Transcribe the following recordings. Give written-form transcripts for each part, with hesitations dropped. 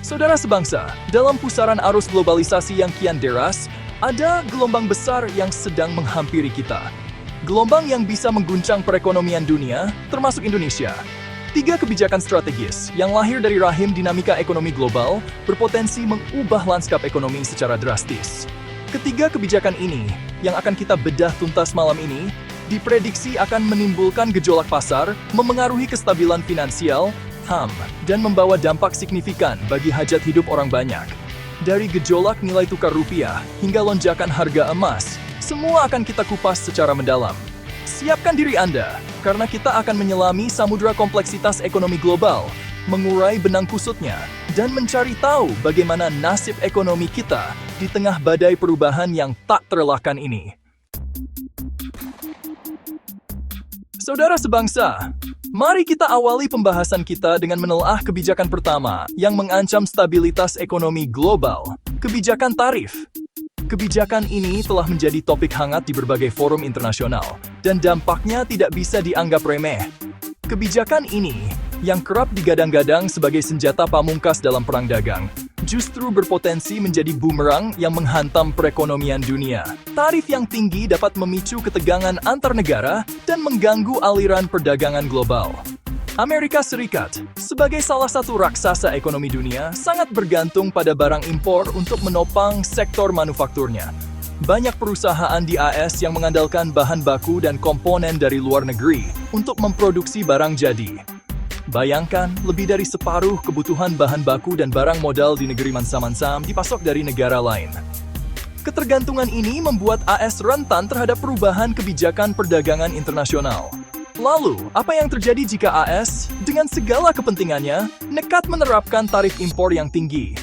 Saudara sebangsa, dalam pusaran arus globalisasi yang kian deras, ada gelombang besar yang sedang menghampiri kita. Gelombang yang bisa mengguncang perekonomian dunia, termasuk Indonesia. 3 kebijakan strategis yang lahir dari rahim dinamika ekonomi global berpotensi mengubah lanskap ekonomi secara drastis. Ketiga kebijakan ini, yang akan kita bedah tuntas malam ini, diprediksi akan menimbulkan gejolak pasar, memengaruhi kestabilan finansial, HAM, dan membawa dampak signifikan bagi hajat hidup orang banyak. Dari gejolak nilai tukar rupiah hingga lonjakan harga emas, semua akan kita kupas secara mendalam. Siapkan diri Anda, karena kita akan menyelami samudra kompleksitas ekonomi global, mengurai benang kusutnya, dan mencari tahu bagaimana nasib ekonomi kita di tengah badai perubahan yang tak terelakkan ini. Saudara sebangsa, mari kita awali pembahasan kita dengan menelaah kebijakan pertama yang mengancam stabilitas ekonomi global, kebijakan tarif. Kebijakan ini telah menjadi topik hangat di berbagai forum internasional, dan dampaknya tidak bisa dianggap remeh. Kebijakan ini, yang kerap digadang-gadang sebagai senjata pamungkas dalam perang dagang, justru berpotensi menjadi bumerang yang menghantam perekonomian dunia. Tarif yang tinggi dapat memicu ketegangan antar negara dan mengganggu aliran perdagangan global. Amerika Serikat, sebagai salah satu raksasa ekonomi dunia, sangat bergantung pada barang impor untuk menopang sektor manufakturnya. Banyak perusahaan di AS yang mengandalkan bahan baku dan komponen dari luar negeri untuk memproduksi barang jadi. Bayangkan, lebih dari separuh kebutuhan bahan baku dan barang modal di negeri Mansam dipasok dari negara lain. Ketergantungan ini membuat AS rentan terhadap perubahan kebijakan perdagangan internasional. Lalu, apa yang terjadi jika AS, dengan segala kepentingannya, nekat menerapkan tarif impor yang tinggi?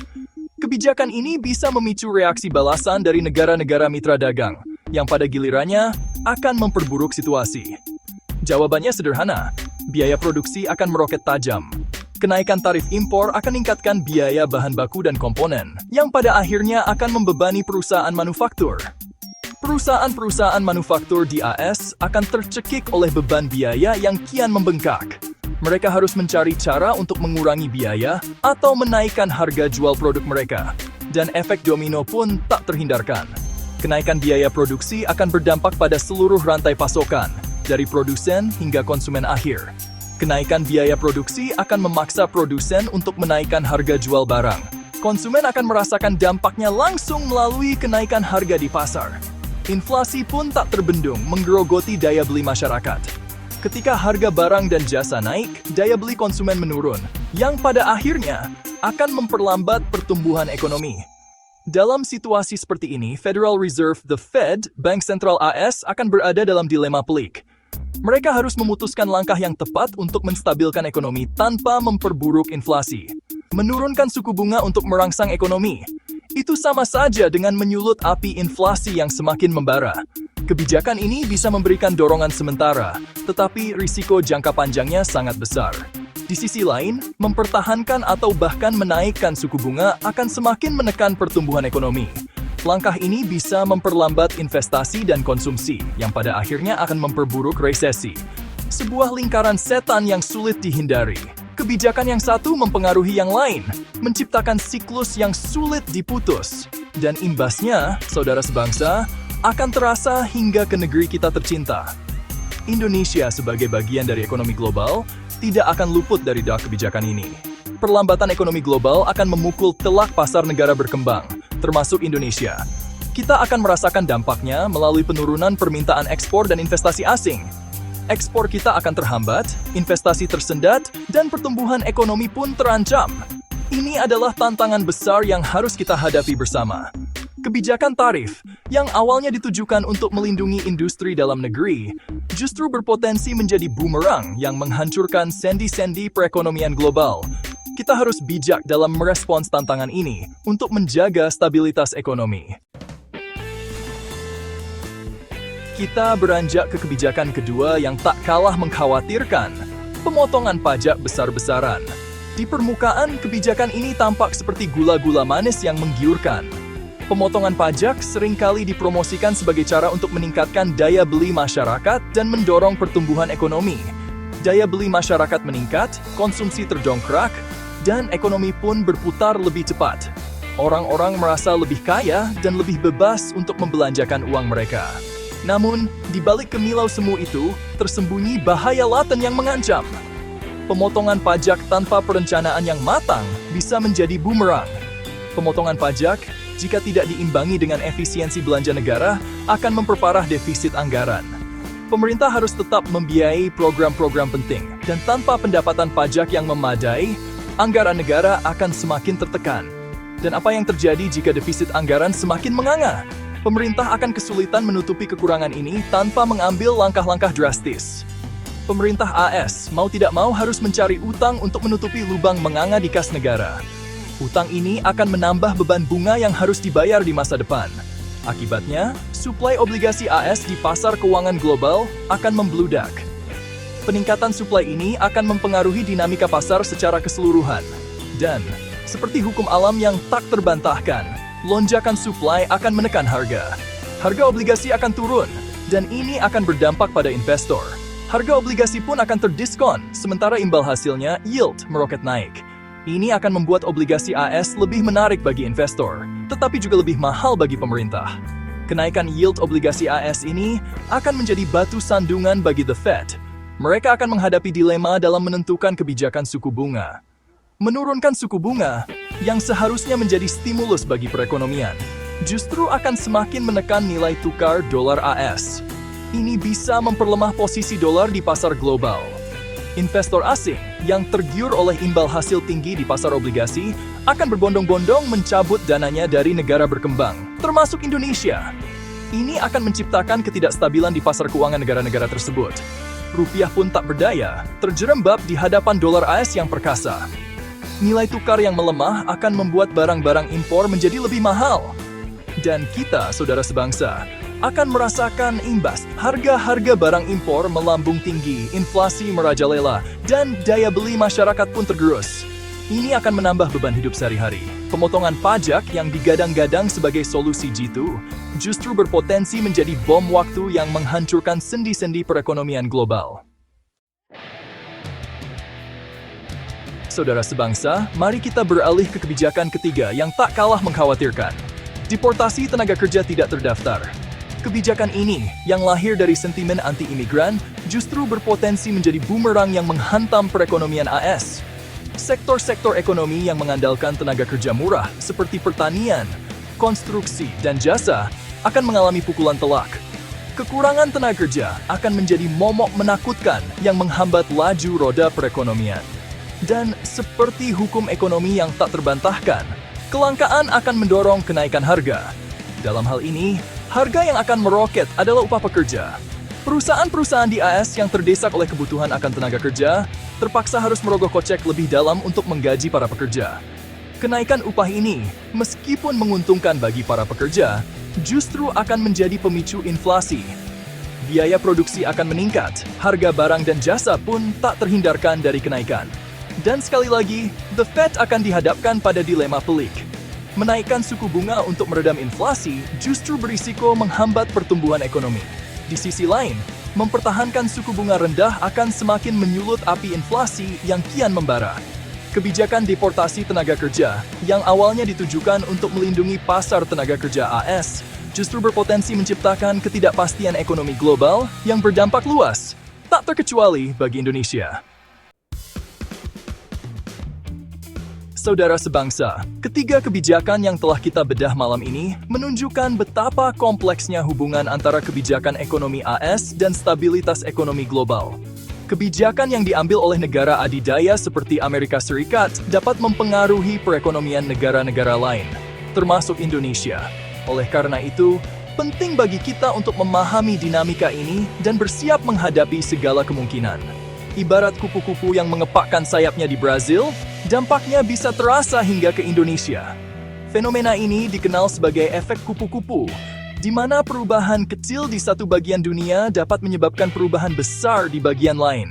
Kebijakan ini bisa memicu reaksi balasan dari negara-negara mitra dagang, yang pada gilirannya akan memperburuk situasi. Jawabannya sederhana, biaya produksi akan meroket tajam. Kenaikan tarif impor akan meningkatkan biaya bahan baku dan komponen, yang pada akhirnya akan membebani perusahaan manufaktur. Perusahaan-perusahaan manufaktur di AS akan tercekik oleh beban biaya yang kian membengkak. Mereka harus mencari cara untuk mengurangi biaya atau menaikkan harga jual produk mereka. Dan efek domino pun tak terhindarkan. Kenaikan biaya produksi akan berdampak pada seluruh rantai pasokan, dari produsen hingga konsumen akhir. Kenaikan biaya produksi akan memaksa produsen untuk menaikkan harga jual barang. Konsumen akan merasakan dampaknya langsung melalui kenaikan harga di pasar. Inflasi pun tak terbendung menggerogoti daya beli masyarakat. Ketika harga barang dan jasa naik, daya beli konsumen menurun, yang pada akhirnya akan memperlambat pertumbuhan ekonomi. Dalam situasi seperti ini, Federal Reserve, the Fed, Bank Sentral AS akan berada dalam dilema pelik. Mereka harus memutuskan langkah yang tepat untuk menstabilkan ekonomi tanpa memperburuk inflasi. Menurunkan suku bunga untuk merangsang ekonomi. Itu sama saja dengan menyulut api inflasi yang semakin membara. Kebijakan ini bisa memberikan dorongan sementara, tetapi risiko jangka panjangnya sangat besar. Di sisi lain, mempertahankan atau bahkan menaikkan suku bunga akan semakin menekan pertumbuhan ekonomi. Langkah ini bisa memperlambat investasi dan konsumsi, yang pada akhirnya akan memperburuk resesi. Sebuah lingkaran setan yang sulit dihindari. Kebijakan yang satu mempengaruhi yang lain, menciptakan siklus yang sulit diputus. Dan imbasnya, saudara sebangsa, akan terasa hingga ke negeri kita tercinta. Indonesia sebagai bagian dari ekonomi global, tidak akan luput dari dampak kebijakan ini. Perlambatan ekonomi global akan memukul telak pasar negara berkembang, termasuk Indonesia. Kita akan merasakan dampaknya melalui penurunan permintaan ekspor dan investasi asing. Ekspor kita akan terhambat, investasi tersendat, dan pertumbuhan ekonomi pun terancam. Ini adalah tantangan besar yang harus kita hadapi bersama. Kebijakan tarif, yang awalnya ditujukan untuk melindungi industri dalam negeri, justru berpotensi menjadi bumerang yang menghancurkan sendi-sendi perekonomian global. Kita harus bijak dalam merespons tantangan ini untuk menjaga stabilitas ekonomi. Kita beranjak ke kebijakan kedua yang tak kalah mengkhawatirkan, pemotongan pajak besar-besaran. Di permukaan, kebijakan ini tampak seperti gula-gula manis yang menggiurkan. Pemotongan pajak seringkali dipromosikan sebagai cara untuk meningkatkan daya beli masyarakat dan mendorong pertumbuhan ekonomi. Daya beli masyarakat meningkat, konsumsi terdongkrak, dan ekonomi pun berputar lebih cepat. Orang-orang merasa lebih kaya dan lebih bebas untuk membelanjakan uang mereka. Namun, di balik kemilau semu itu, tersembunyi bahaya laten yang mengancam. Pemotongan pajak tanpa perencanaan yang matang bisa menjadi bumerang. Pemotongan pajak, jika tidak diimbangi dengan efisiensi belanja negara, akan memperparah defisit anggaran. Pemerintah harus tetap membiayai program-program penting, dan tanpa pendapatan pajak yang memadai, anggaran negara akan semakin tertekan. Dan apa yang terjadi jika defisit anggaran semakin menganga? Pemerintah akan kesulitan menutupi kekurangan ini tanpa mengambil langkah-langkah drastis. Pemerintah AS mau tidak mau harus mencari utang untuk menutupi lubang menganga di kas negara. Utang ini akan menambah beban bunga yang harus dibayar di masa depan. Akibatnya, suplai obligasi AS di pasar keuangan global akan membludak. Peningkatan suplai ini akan mempengaruhi dinamika pasar secara keseluruhan. Dan, seperti hukum alam yang tak terbantahkan, lonjakan suplai akan menekan harga. Harga obligasi akan turun, dan ini akan berdampak pada investor. Harga obligasi pun akan terdiskon, sementara imbal hasilnya yield meroket naik. Ini akan membuat obligasi AS lebih menarik bagi investor, tetapi juga lebih mahal bagi pemerintah. Kenaikan yield obligasi AS ini akan menjadi batu sandungan bagi The Fed. Mereka akan menghadapi dilema dalam menentukan kebijakan suku bunga. Menurunkan suku bunga, yang seharusnya menjadi stimulus bagi perekonomian, justru akan semakin menekan nilai tukar dolar AS. Ini bisa memperlemah posisi dolar di pasar global. Investor asing yang tergiur oleh imbal hasil tinggi di pasar obligasi akan berbondong-bondong mencabut dananya dari negara berkembang, termasuk Indonesia. Ini akan menciptakan ketidakstabilan di pasar keuangan negara-negara tersebut. Rupiah pun tak berdaya, terjerembab di hadapan dolar AS yang perkasa. Nilai tukar yang melemah akan membuat barang-barang impor menjadi lebih mahal. Dan kita, saudara sebangsa, akan merasakan imbas. Harga-harga barang impor melambung tinggi, inflasi merajalela, dan daya beli masyarakat pun tergerus. Ini akan menambah beban hidup sehari-hari. Pemotongan pajak yang digadang-gadang sebagai solusi jitu justru berpotensi menjadi bom waktu yang menghancurkan sendi-sendi perekonomian global. Saudara sebangsa, mari kita beralih ke kebijakan ketiga yang tak kalah mengkhawatirkan. Deportasi tenaga kerja tidak terdaftar. Kebijakan ini, yang lahir dari sentimen anti-imigran, justru berpotensi menjadi bumerang yang menghantam perekonomian AS. Sektor-sektor ekonomi yang mengandalkan tenaga kerja murah, seperti pertanian, konstruksi, dan jasa, akan mengalami pukulan telak. Kekurangan tenaga kerja akan menjadi momok menakutkan yang menghambat laju roda perekonomian. Dan seperti hukum ekonomi yang tak terbantahkan, kelangkaan akan mendorong kenaikan harga. Dalam hal ini, harga yang akan meroket adalah upah pekerja. Perusahaan-perusahaan di AS yang terdesak oleh kebutuhan akan tenaga kerja terpaksa harus merogoh kocek lebih dalam untuk menggaji para pekerja. Kenaikan upah ini, meskipun menguntungkan bagi para pekerja, justru akan menjadi pemicu inflasi. Biaya produksi akan meningkat, harga barang dan jasa pun tak terhindarkan dari kenaikan. Dan sekali lagi, The Fed akan dihadapkan pada dilema pelik. Menaikkan suku bunga untuk meredam inflasi justru berisiko menghambat pertumbuhan ekonomi. Di sisi lain, mempertahankan suku bunga rendah akan semakin menyulut api inflasi yang kian membara. Kebijakan deportasi tenaga kerja yang awalnya ditujukan untuk melindungi pasar tenaga kerja AS justru berpotensi menciptakan ketidakpastian ekonomi global yang berdampak luas, tak terkecuali bagi Indonesia. Saudara sebangsa, ketiga kebijakan yang telah kita bedah malam ini menunjukkan betapa kompleksnya hubungan antara kebijakan ekonomi AS dan stabilitas ekonomi global. Kebijakan yang diambil oleh negara adidaya seperti Amerika Serikat dapat mempengaruhi perekonomian negara-negara lain, termasuk Indonesia. Oleh karena itu, penting bagi kita untuk memahami dinamika ini dan bersiap menghadapi segala kemungkinan. Ibarat kupu-kupu yang mengepakkan sayapnya di Brazil, dampaknya bisa terasa hingga ke Indonesia. Fenomena ini dikenal sebagai efek kupu-kupu, di mana perubahan kecil di satu bagian dunia dapat menyebabkan perubahan besar di bagian lain.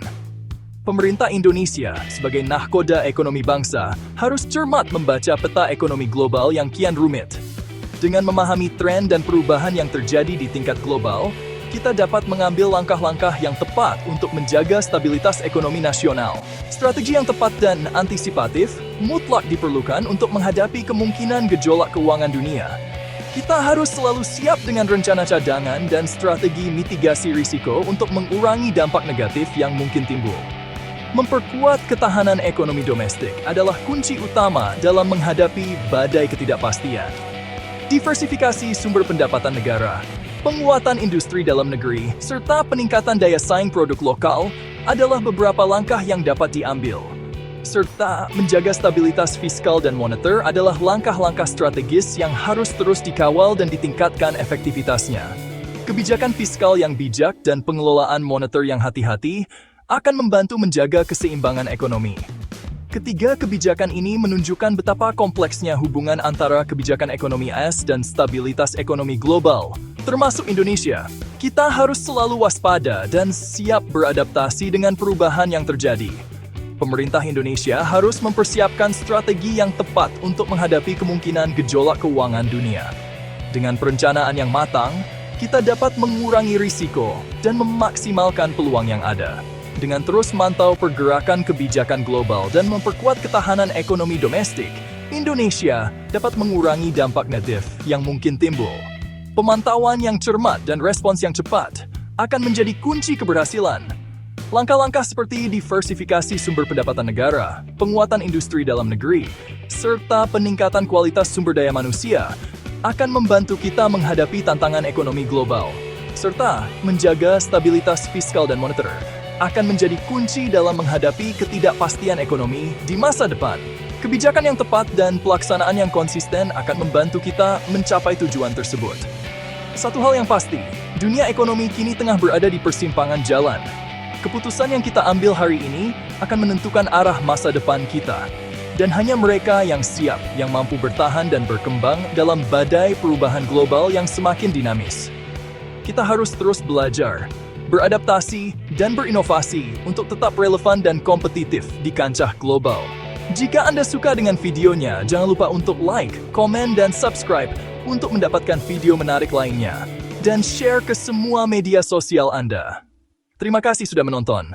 Pemerintah Indonesia, sebagai nahkoda ekonomi bangsa, harus cermat membaca peta ekonomi global yang kian rumit. Dengan memahami tren dan perubahan yang terjadi di tingkat global, kita dapat mengambil langkah-langkah yang tepat untuk menjaga stabilitas ekonomi nasional. Strategi yang tepat dan antisipatif mutlak diperlukan untuk menghadapi kemungkinan gejolak keuangan dunia. Kita harus selalu siap dengan rencana cadangan dan strategi mitigasi risiko untuk mengurangi dampak negatif yang mungkin timbul. Memperkuat ketahanan ekonomi domestik adalah kunci utama dalam menghadapi badai ketidakpastian. Diversifikasi sumber pendapatan negara, penguatan industri dalam negeri, serta peningkatan daya saing produk lokal adalah beberapa langkah yang dapat diambil. Serta menjaga stabilitas fiskal dan moneter adalah langkah-langkah strategis yang harus terus dikawal dan ditingkatkan efektivitasnya. Kebijakan fiskal yang bijak dan pengelolaan moneter yang hati-hati akan membantu menjaga keseimbangan ekonomi. Ketiga kebijakan ini menunjukkan betapa kompleksnya hubungan antara kebijakan ekonomi AS dan stabilitas ekonomi global, termasuk Indonesia. Kita harus selalu waspada dan siap beradaptasi dengan perubahan yang terjadi. Pemerintah Indonesia harus mempersiapkan strategi yang tepat untuk menghadapi kemungkinan gejolak keuangan dunia. Dengan perencanaan yang matang, kita dapat mengurangi risiko dan memaksimalkan peluang yang ada. Dengan terus mantau pergerakan kebijakan global dan memperkuat ketahanan ekonomi domestik, Indonesia dapat mengurangi dampak negatif yang mungkin timbul. Pemantauan yang cermat dan respons yang cepat akan menjadi kunci keberhasilan. Langkah-langkah seperti diversifikasi sumber pendapatan negara, penguatan industri dalam negeri, serta peningkatan kualitas sumber daya manusia akan membantu kita menghadapi tantangan ekonomi global, serta menjaga stabilitas fiskal dan moneter akan menjadi kunci dalam menghadapi ketidakpastian ekonomi di masa depan. Kebijakan yang tepat dan pelaksanaan yang konsisten akan membantu kita mencapai tujuan tersebut. Satu hal yang pasti, dunia ekonomi kini tengah berada di persimpangan jalan. Keputusan yang kita ambil hari ini akan menentukan arah masa depan kita. Dan hanya mereka yang siap, yang mampu bertahan dan berkembang dalam badai perubahan global yang semakin dinamis. Kita harus terus belajar, beradaptasi, dan berinovasi untuk tetap relevan dan kompetitif di kancah global. Jika Anda suka dengan videonya, jangan lupa untuk like, komen, dan subscribe untuk mendapatkan video menarik lainnya. Dan share ke semua media sosial Anda. Terima kasih sudah menonton.